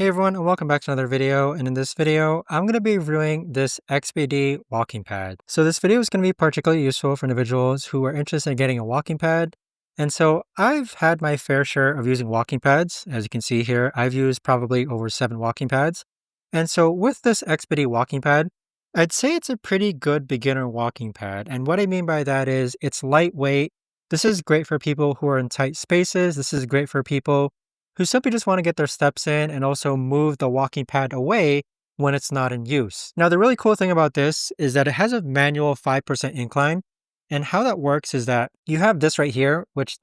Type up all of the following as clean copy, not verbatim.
Hey everyone, and welcome back to another video. And in this video, I'm going to be reviewing this XBD Walking Pad. So this video is going to be particularly useful for individuals who are interested in getting a walking pad. And so I've had my fair share of using walking pads. As you can see here, I've used probably over 7 walking pads. And so with this XBD Walking Pad, I'd say it's a pretty good beginner walking pad. And what I mean by that is it's lightweight. This is great for people who are in tight spaces. This is great for people who simply just want to get their steps in and also move the walking pad away when it's not in use. Now, the really cool thing about this is that it has a manual 5% incline. And how that works is that you have this right here, which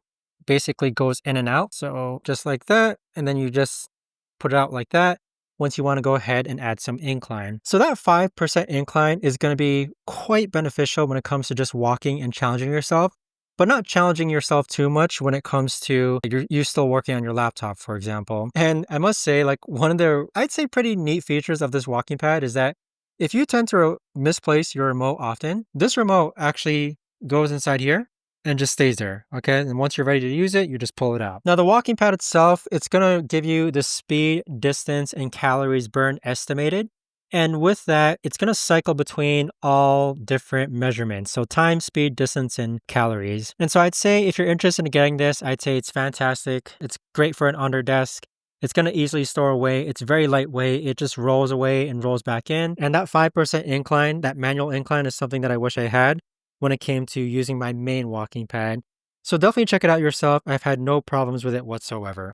basically goes in and out. So just like that. And then you just put it out like that once you want to go ahead and add some incline. So that 5% incline is going to be quite beneficial when it comes to just walking and challenging yourself, but not challenging yourself too much when it comes to you're still working on your laptop, for example. And I must say, like, one of the, I'd say, pretty neat features of this walking pad is that if you tend to misplace your remote often, this remote actually goes inside here and just stays there, okay? And once you're ready to use it, you just pull it out. Now, the walking pad itself, it's gonna give you the speed, distance, and calories burned estimated. And with that, it's going to cycle between all different measurements. So time, speed, distance, and calories. And so I'd say if you're interested in getting this, I'd say it's fantastic. It's great for an under desk. It's going to easily store away. It's very lightweight. It just rolls away and rolls back in. And that 5% incline, that manual incline, is something that I wish I had when it came to using my main walking pad. So definitely check it out yourself. I've had no problems with it whatsoever.